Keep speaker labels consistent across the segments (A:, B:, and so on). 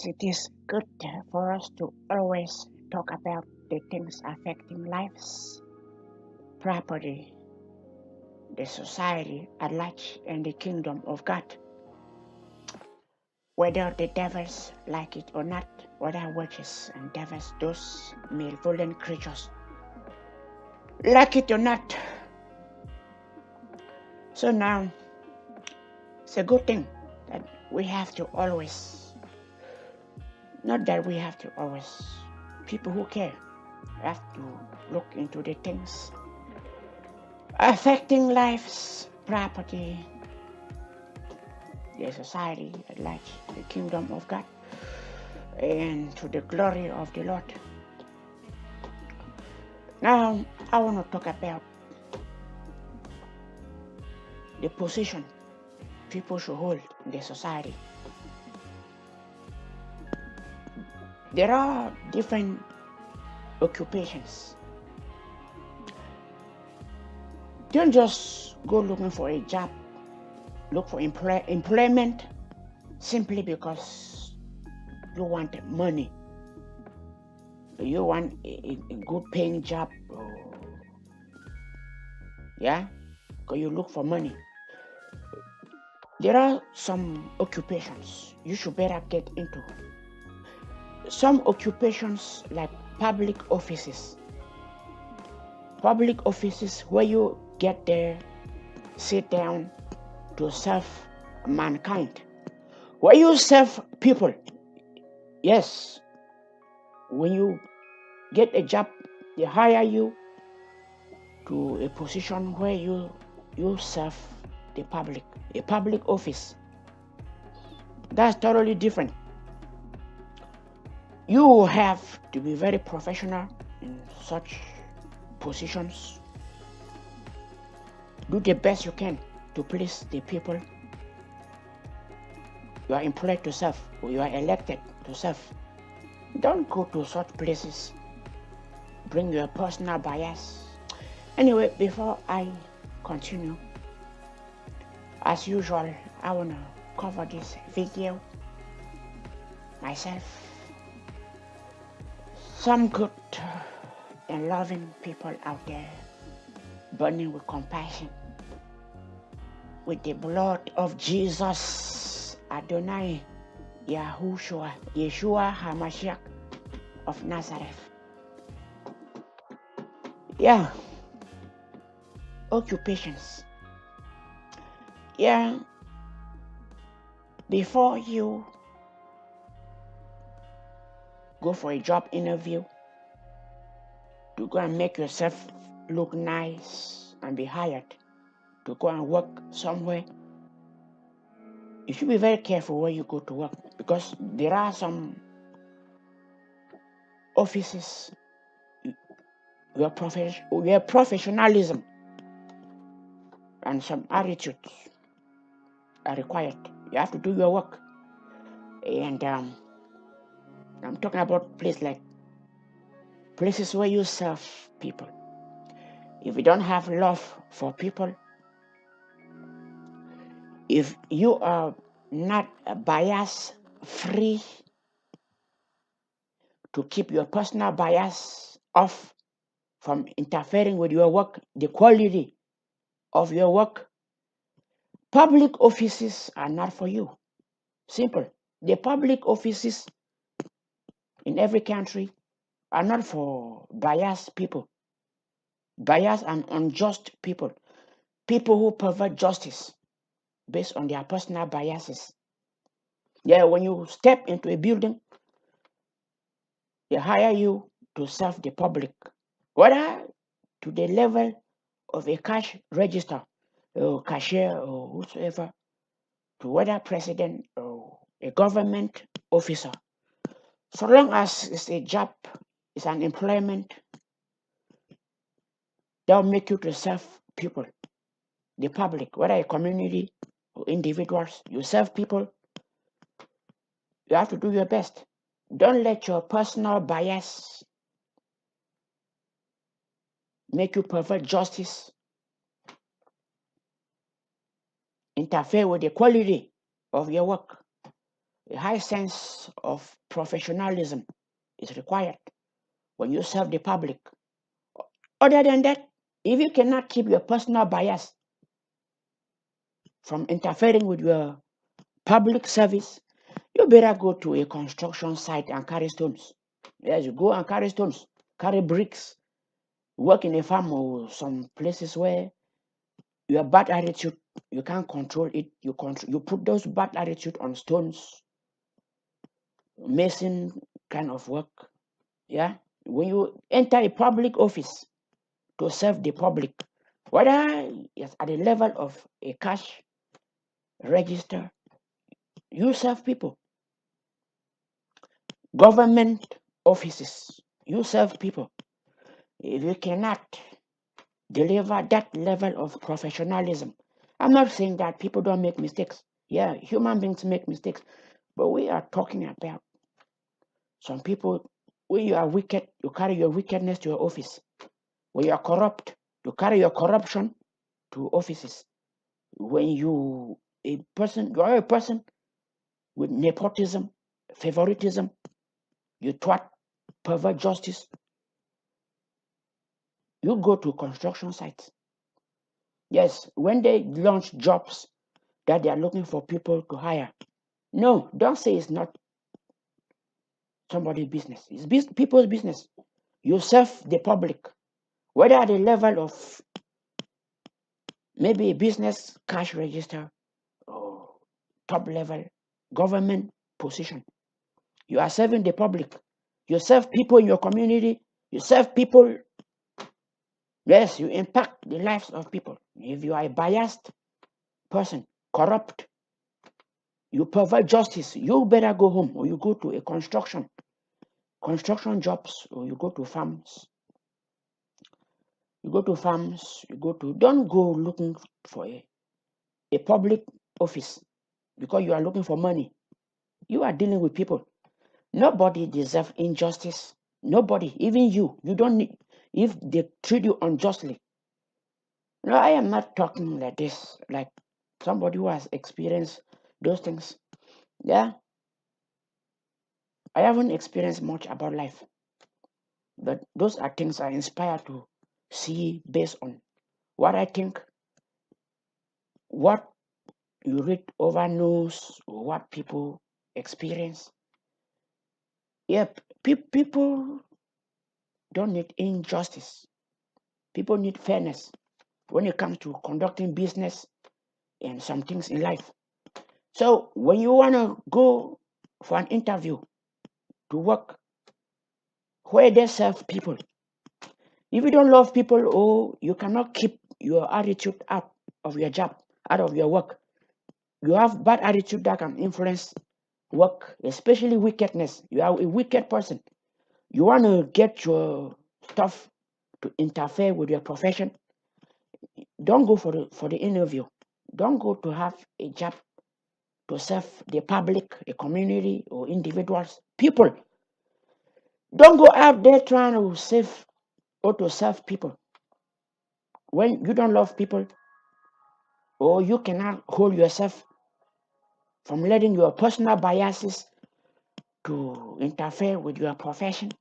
A: It is good for us to always talk about the things affecting lives, property, the society at large, and the kingdom of God. Whether the devils like it or not, whether witches and devils, those malevolent creatures, like it or not. So now, it's a good thing that we have to always, not that we have to always, people who care have to look into the things affecting lives, property, the society at large, the kingdom of God, and to the glory of the Lord. Now, I want to talk about the position people should hold in the society. There are different occupations. Don't just go looking for a job, look for employment simply because you want money. You want a good paying job, yeah, because you look for money. There are some occupations you should better get into. Some occupations like public offices where you get there, sit down to serve mankind, where you serve people. Yes, when you get a job, they hire you to a position where you serve the public, a public office. That's totally different. You have to be very professional in such positions. Do the best you can to please the people you are employed to serve or you are elected to serve. Don't go to such places. Bring your personal bias. Anyway, before I continue, as usual, I want to cover this video myself. Some good and loving people out there burning with compassion, with the blood of Jesus, Adonai, Yahushua, Yeshua HaMashiach of Nazareth. Yeah, occupations. Yeah, before you go for a job interview, to go and make yourself look nice and be hired to go and work somewhere, you should be very careful where you go to work, because there are some offices where professionalism and some attitudes are required. You have to do your work. And I'm talking about places where you serve people. If you don't have love for people, if you are not bias free, to keep your personal bias off from interfering with your work, the quality of your work, public offices are not for you. Simple. The public offices in every country are not for biased people, biased and unjust people, people who pervert justice based on their personal biases. Yeah, when you step into a building, they hire you to serve the public, whether to the level of a cash register or cashier or whosoever, to whether president or a government officer. So long as it's a job, it's an employment, they'll make you to serve people, the public, whether a community or individuals. You serve people, you have to do your best. Don't let your personal bias make you pervert justice, interfere with the quality of your work. A high sense of professionalism is required when you serve the public. Other than that, if you cannot keep your personal bias from interfering with your public service, you better go to a construction site and carry stones. Yes, you go and carry stones, carry bricks, work in a farm or some places where your bad attitude, you can't control it. You put those bad attitude on stones, mason kind of work. Yeah, when you enter a public office to serve the public, whether it's at the level of a cash register, you serve people. Government offices, you serve people. If you cannot deliver that level of professionalism, I'm not saying that people don't make mistakes. Yeah, human beings make mistakes, but we are talking about some people. When you are wicked, you carry your wickedness to your office. When you are corrupt, you carry your corruption to offices. When you are a person with nepotism, favoritism, you twat, pervert justice, you go to construction sites. Yes, when they launch jobs that they are looking for people to hire, no, don't say it's not somebody's business. It's people's business. You serve the public, whether at the level of maybe a business cash register or top level government position. You are serving the public. You serve people in your community. You serve people. Yes, you impact the lives of people. If you are a biased person, corrupt, you provide justice, you better go home, or you go to a construction jobs, or you go to farms. Don't go looking for a public office because you are looking for money. You are dealing with people. Nobody deserves injustice. Nobody, even you don't need, if they treat you unjustly. No, I am not talking like this, like somebody who has experienced those things. Yeah, I haven't experienced much about life, but those are things I inspire to see based on what I think, what you read over news, or what people experience. Yep, people don't need injustice. People need fairness when it comes to conducting business and some things in life. So when you want to go for an interview to work where they serve people, if you don't love people or you cannot keep your attitude out of your job, out of your work, you have bad attitude that can influence work, especially wickedness. You are a wicked person. You want to get your stuff to interfere with your profession. Don't go for the interview. Don't go to have a job to serve the public, a community, or individuals, people. Don't go out there trying to save or to serve people when you don't love people, or you cannot hold yourself from letting your personal biases to interfere with your profession.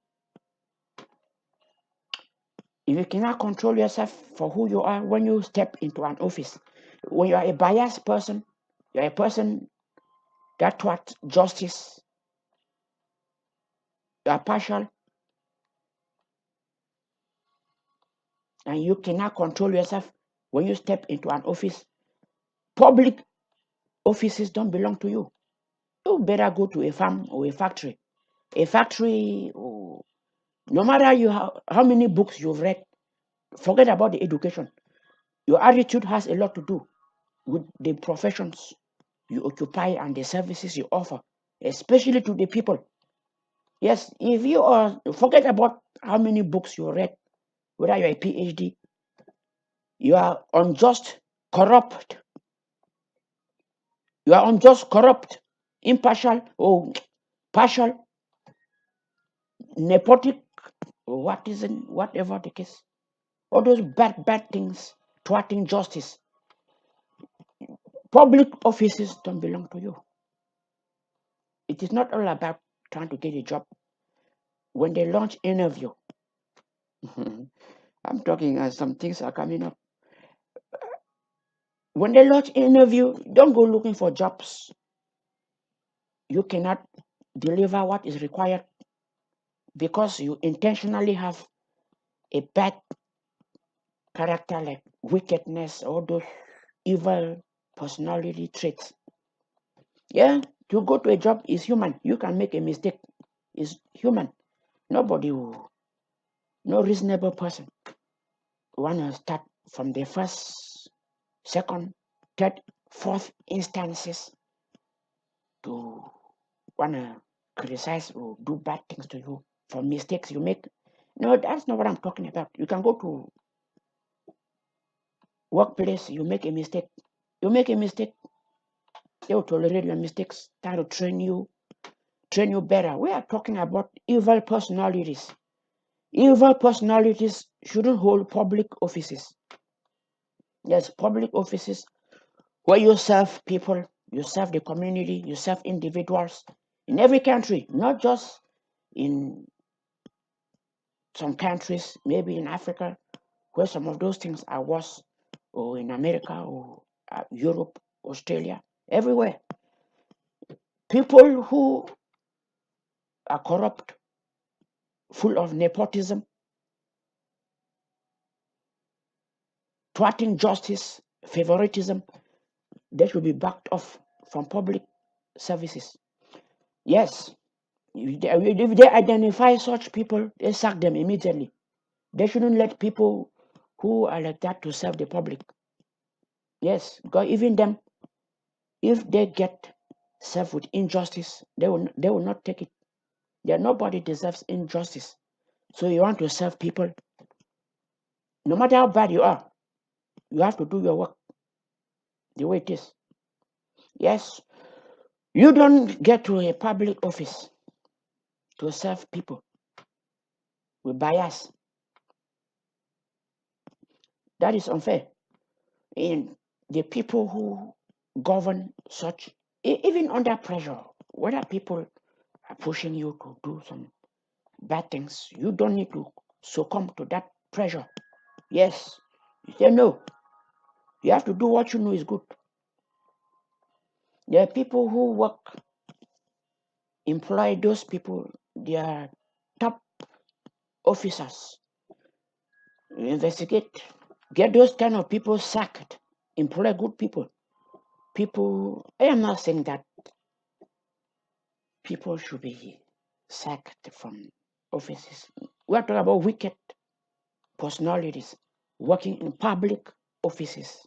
A: If you cannot control yourself for who you are when you step into an office, when you are a biased person, you are a person that wants justice, you are partial, and you cannot control yourself when you step into an office. Public offices don't belong to you. You better go to a farm or a factory. A factory, or no matter how many books you've read, forget about the education. Your attitude has a lot to do with the professions you occupy and the services you offer, especially to the people. Yes, if you are, forget about how many books you read, whether you're a PhD, you are unjust, corrupt. You are unjust, corrupt, impartial, or partial, nepotic, or whatever the case. All those bad things, thwarting justice. Public offices don't belong to you. It is not all about trying to get a job. When they launch interview, I'm talking as some things are coming up. When they launch interview, don't go looking for jobs. You cannot deliver what is required because you intentionally have a bad character like wickedness or those evil personality traits. Yeah, to go to a job is human. You can make a mistake. It's human. Nobody will, no reasonable person wanna start from the first, second, third, fourth instances to wanna criticize or do bad things to you for mistakes you make. No, that's not what I'm talking about. You can go to workplace, you make a mistake. You make a mistake, they will tolerate your mistakes, try to train you better. We are talking about evil personalities. Evil personalities shouldn't hold public offices. Yes, public offices where you serve people, you serve the community, you serve individuals in every country, not just in some countries, maybe in Africa, where some of those things are worse, or in America, or Europe, Australia, everywhere. People who are corrupt, full of nepotism, thwarting justice, favoritism, they should be backed off from public services. Yes, if they identify such people, they sack them immediately. They shouldn't let people who are like that to serve the public. Yes, because even them, if they get served with injustice, they will not take it. Nobody deserves injustice. So you want to serve people, no matter how bad you are, you have to do your work the way it is. Yes, you don't get to a public office to serve people with bias. That is unfair. And the people who govern such, even under pressure, whether people are pushing you to do some bad things, you don't need to succumb to that pressure. Yes, you say no. You have to do what you know is good. There are people who work, employ those people, they are top officers. Investigate, get those kind of people sacked, employ good people. I am not saying that people should be sacked from offices. We are talking about wicked personalities working in public offices.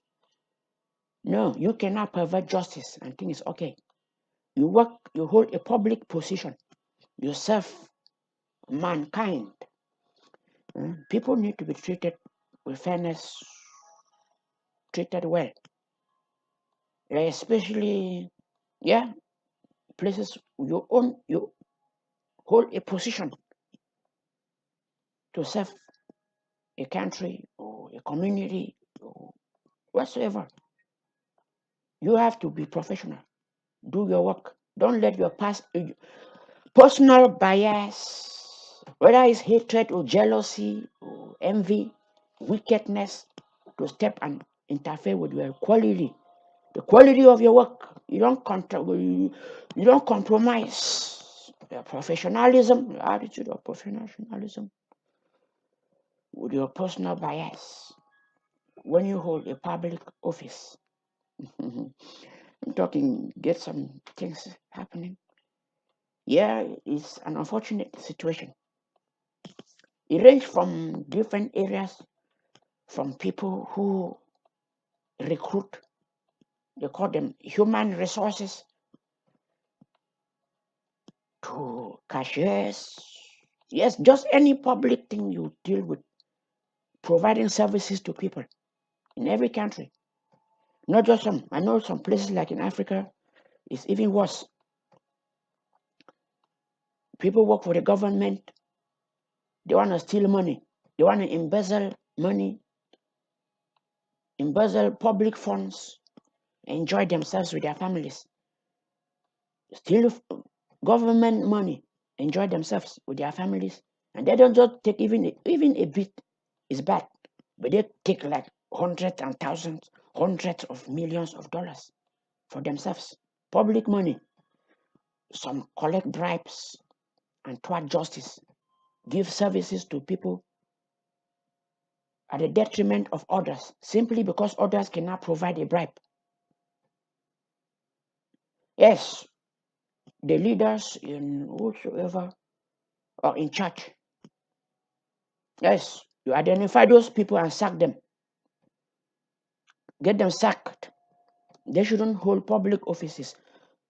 A: No, you cannot pervert justice and think it's okay. You hold a public position, you serve mankind. People need to be treated with fairness, treated well. Especially, places you hold a position to serve a country or a community or whatsoever. You have to be professional. Do your work. Don't let your personal bias, whether it's hatred or jealousy or envy, wickedness, to step and interfere with your quality, the quality of your work. You don't compromise your professionalism, your attitude of professionalism with your personal bias when you hold a public office. I'm talking, get some things happening. Yeah, it's an unfortunate situation. It ranges from different areas, from people who recruit, they call them human resources, to cashiers. Yes, just any public thing you deal with, providing services to people in every country. Not just some. I know some places like in Africa, it's even worse. People work for the government. They want to steal money. They want to embezzle money, embezzle public funds, enjoy themselves with their families. Steal government money, enjoy themselves with their families, and they don't just take even a bit is bad, but they take like hundreds and thousands, hundreds of millions of dollars for themselves. Public money, some collect bribes and thwart justice, give services to people at the detriment of others, simply because others cannot provide a bribe. Yes, the leaders in whosoever are in charge. Yes, you identify those people and sack them. Get them sacked. They shouldn't hold public offices.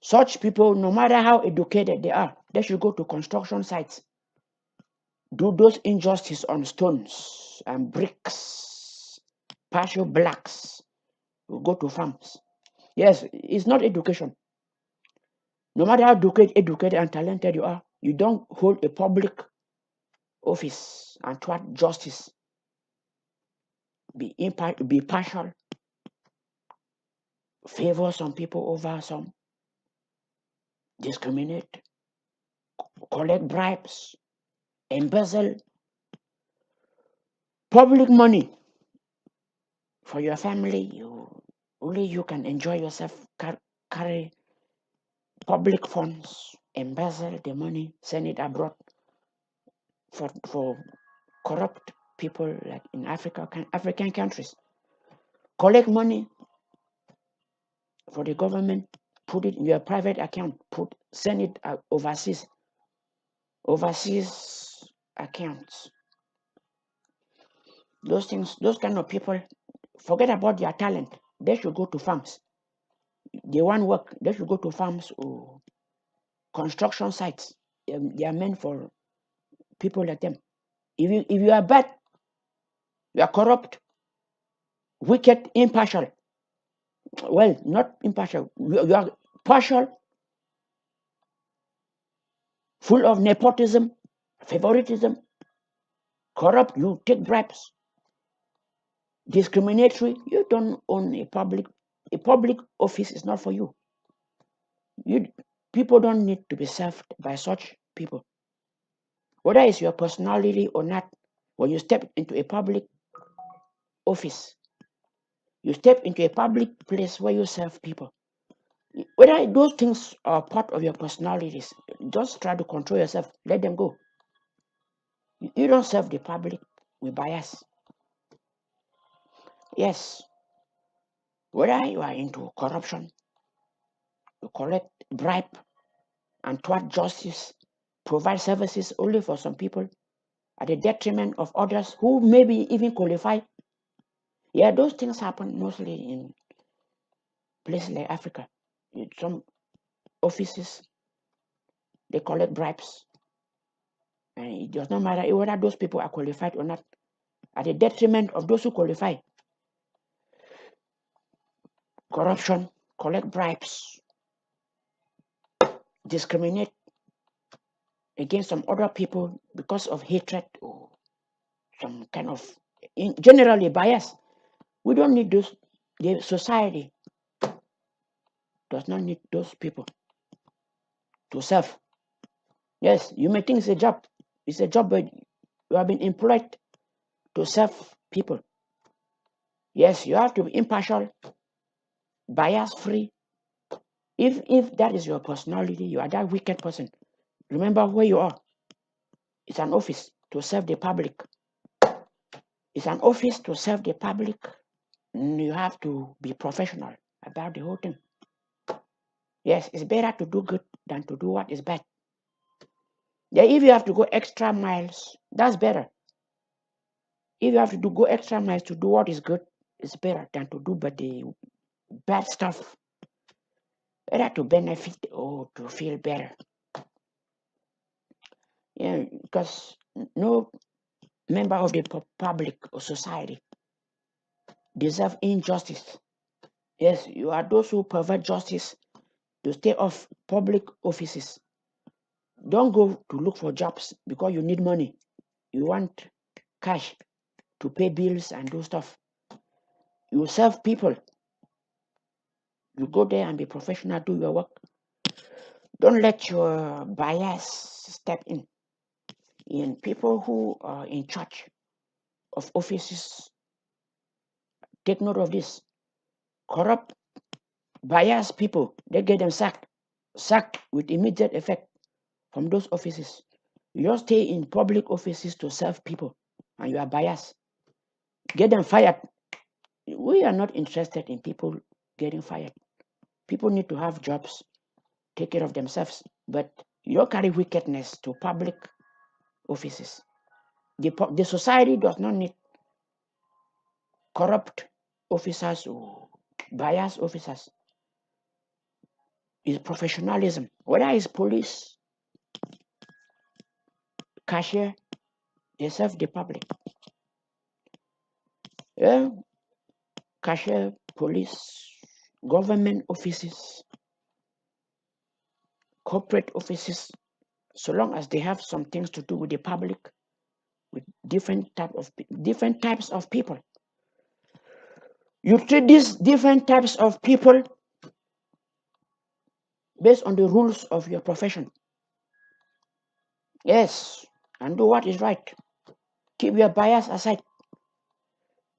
A: Such people, no matter how educated they are, they should go to construction sites. Do those injustice on stones and bricks, partial blacks. Go to farms. Yes, it's not education. No matter how educated and talented you are, you don't hold a public office and thwart justice. Be partial, favor some people over some, discriminate, collect bribes, embezzle public money for your family. Only you can enjoy yourself. Carry public funds, embezzle the money, send it abroad for corrupt people like in African countries. Collect money for the government, put it in your private account, send it overseas accounts. Those things, those kind of people, forget about their talent. They should go to farms. They want work. They should go to farms or construction sites. They are meant for people like them. If you are bad, you are corrupt, wicked, impartial. Well, not impartial. You are partial, full of nepotism, favoritism, corrupt. You take bribes, discriminatory. You don't own a public office. Is not for you. People don't need to be served by such people. Whether it's your personality or not, when you step into a public office, you step into a public place where you serve people. Whether those things are part of your personalities, just try to control yourself. Let them go. You don't serve the public with bias. Yes, whether you are into corruption, you collect bribe and thwart justice, provide services only for some people at the detriment of others who maybe even qualify. Yeah, those things happen mostly in places like Africa. In some offices, they collect bribes. And it does not matter whether those people are qualified or not, at the detriment of those who qualify. Corruption, collect bribes, discriminate against some other people because of hatred or some kind of, generally, bias. We don't need those. The society does not need those people to serve. Yes, you may think it's a job. It's a job, but you have been employed to serve people. Yes, you have to be impartial, bias-free. If that is your personality, you are that wicked person. Remember where you are. It's an office to serve the public. It's an office to serve the public. You have to be professional about the whole thing. Yes, it's better to do good than to do what is bad. Yeah, if you have to go extra miles, that's better. If you have to go extra miles to do what is good, it's better than to do but the bad stuff. Better to benefit or to feel better. Yeah, because no member of the public or society deserve injustice. Yes, you are those who pervert justice to stay off public offices. Don't go to look for jobs because you need money. You want cash to pay bills and do stuff. You serve people. You go there and be professional, do your work. Don't let your bias step in. And people who are in charge of offices, take note of this. Corrupt, biased people, they get them sacked with immediate effect from those offices. You just stay in public offices to serve people, and you are biased. Get them fired. We are not interested in people getting fired. People need to have jobs, take care of themselves, but you don't carry wickedness to public offices. The society does not need corrupt officers or biased officers. It's professionalism. Whether it's police, cashier, they serve the public. Yeah, cashier, police, government offices, corporate offices, so long as they have some things to do with the public, with different types of people. You treat these different types of people based on the rules of your profession. Yes, and do what is right. Keep your bias aside.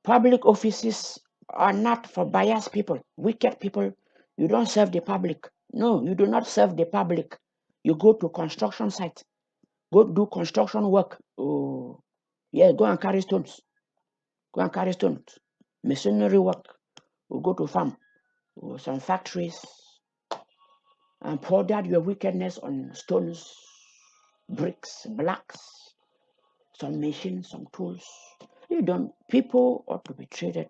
A: Public offices are not for biased people, wicked people. You don't serve the public. No, you do not serve the public. You go to construction sites, go do construction work. Oh, yeah, go and carry stones. Go and carry stones. Machinery work. Or go to farm or some factories and pour out your wickedness on stones, bricks, blocks, some machines, some tools. You don't. People ought to be treated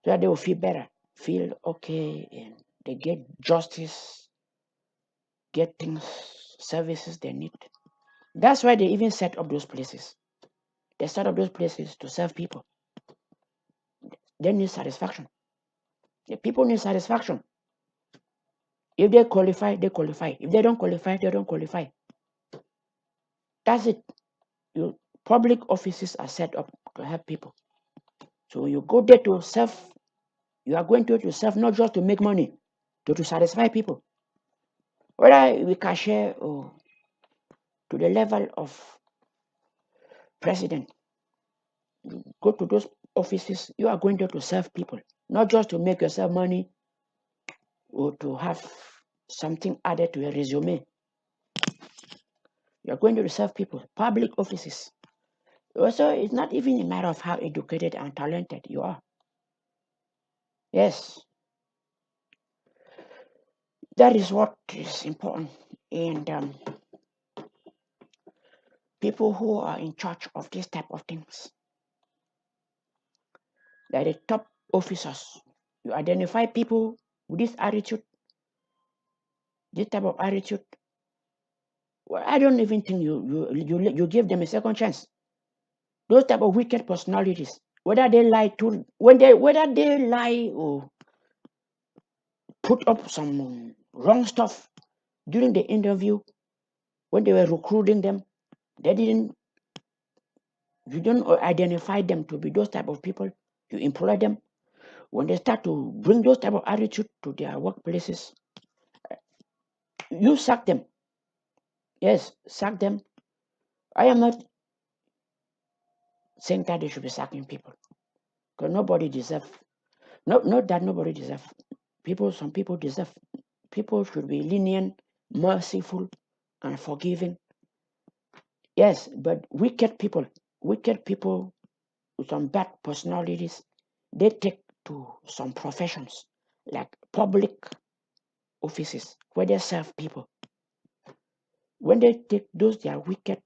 A: so that they will feel better, feel okay, and they get justice, get things, services they need. That's why they even set up those places. They set up those places to serve people. They need satisfaction. The people need satisfaction. If they qualify, they qualify. If they don't qualify, they don't qualify. That's it. Public offices are set up to help people. So you go there to serve. You are going to serve not just to make money, to satisfy people. Whether we cashier or to the level of president, you go to those offices, you are going there to serve people, not just to make yourself money or to have something added to your resume. You are going to serve people, public offices. Also, it's not even a matter of how educated and talented you are. Yes, that is what is important. And people who are in charge of this type of things, like the top officers, you identify people with this attitude, this type of attitude. Well, I don't even think you give them a second chance. Those type of wicked personalities, whether they lie or put up some wrong stuff during the interview when they were recruiting them, you don't identify them to be those type of people. You employ them. When they start to bring those type of attitude to their workplaces, you sack them. Yes, sack them. I am not saying that they should be sacking people, because nobody deserves. Not that nobody deserves. Some people deserve. People should be lenient, merciful, and forgiving. Yes, but wicked people with some bad personalities, they take to some professions like public offices where they serve people. When they take their wicked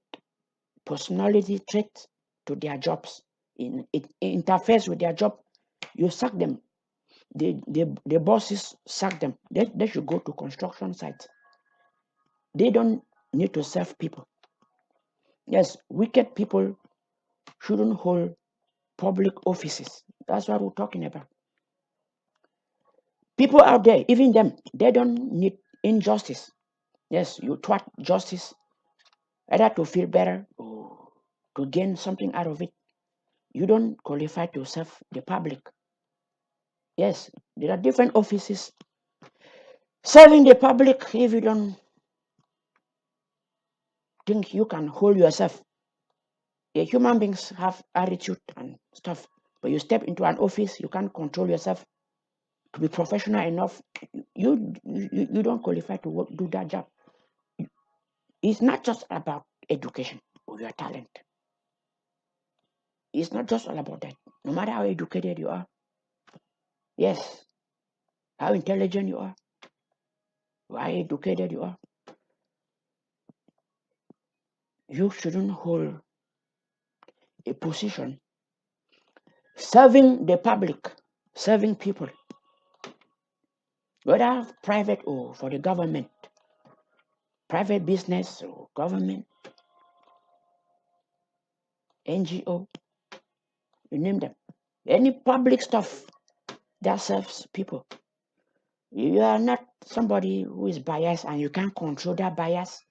A: personality traits to their jobs, it interferes with their job, you sack them. The bosses sack them. They should go to construction sites. They don't need to serve people. Yes, wicked people shouldn't hold public offices. That's what we're talking about. People out there, even them, they don't need injustice. Yes, you thwart justice either to feel better or to gain something out of it. You don't qualify to serve the public. Yes, there are different offices Serving the public, if you don't think you can hold yourself. Yeah, human beings have attitude and stuff, but you step into an office, you can't control yourself to be professional enough. You don't qualify to do that job. It's not just about education or your talent. It's not just all about that. No matter how educated you are, yes, how intelligent you are, how educated you are, you shouldn't hold a position serving the public, serving people, whether private or for the government, private business or government, NGO, you name them. Any public stuff that serves people. You are not somebody who is biased and you can't control that bias.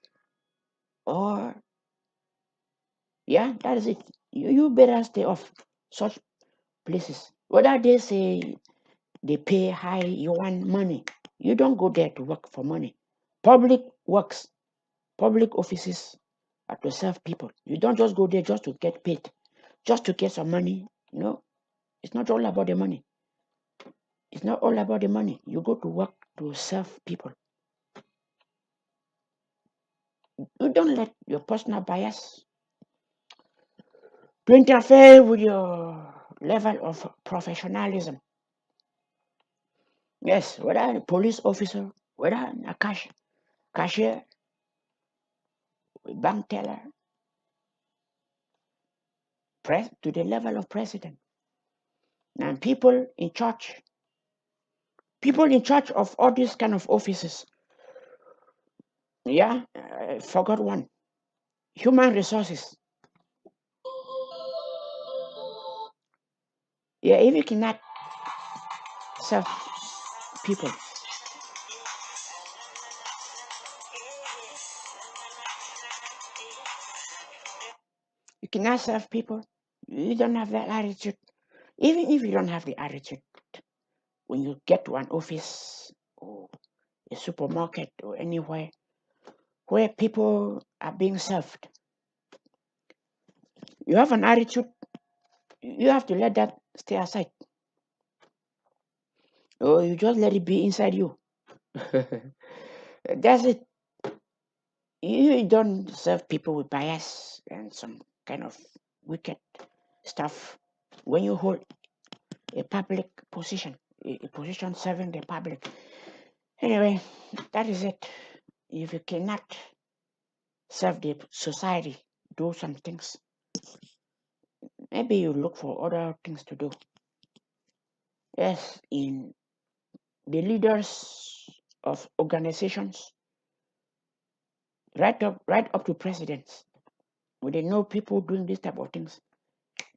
A: Or, yeah, that is it. You better stay off such places. Whether they say they pay high, you want money. You don't go there to work for money. Public works, public offices are to serve people. You don't just go there just to get paid, just to get some money. No, it's not all about the money. It's not all about the money. You go to work to serve people. You don't let your personal bias to interfere with your level of professionalism. Yes, whether a police officer, whether a cashier, a bank teller, to the level of president. And people in charge of all these kind of offices. Yeah, I forgot one. Human resources. Yeah, if you cannot serve people, you cannot serve people, you don't have that attitude. Even if you don't have the attitude, when you get to an office or a supermarket or anywhere where people are being served, you have an attitude, you have to let that stay aside. Or you just let it be inside you. That's it. You don't serve people with bias and some kind of wicked stuff when you hold a public position, a position serving the public. Anyway, that is it. If you cannot serve the society, do some things. Maybe you look for other things to do. Yes, in the leaders of organizations, right up to presidents, when they know people doing this type of things,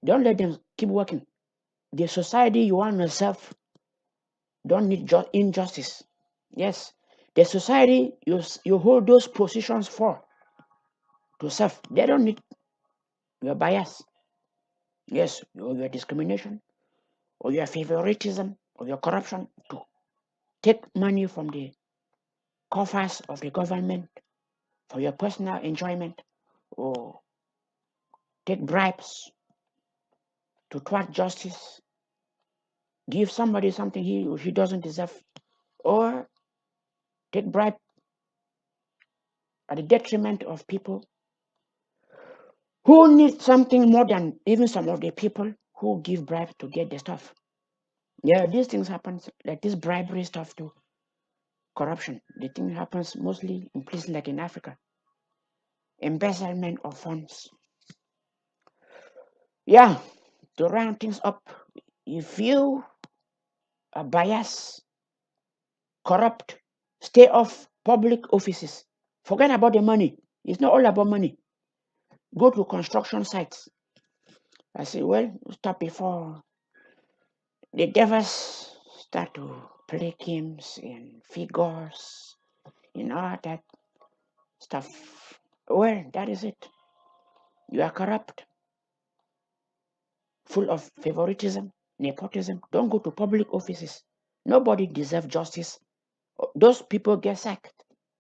A: don't let them keep working. The society you want to serve don't need injustice. Yes, the society you hold those positions for to serve, they don't need your bias. Yes, or your discrimination, or your favoritism, or your corruption to take money from the coffers of the government for your personal enjoyment, or take bribes to thwart justice, give somebody something he or she doesn't deserve, or take bribe at the detriment of people who need something more than even some of the people who give bribe to get the stuff. Yeah, these things happen, like this bribery stuff too. Corruption. The thing happens mostly in places like in Africa. Embezzlement of funds. Yeah, to round things up, if you are biased, corrupt, stay off public offices. Forget about the money. It's not all about money. Go to construction sites. I say, well, stop before the devils start to play games and figures and all that stuff. Well, that is it. You are corrupt, full of favoritism, nepotism. Don't go to public offices. Nobody deserves justice those people get sacked.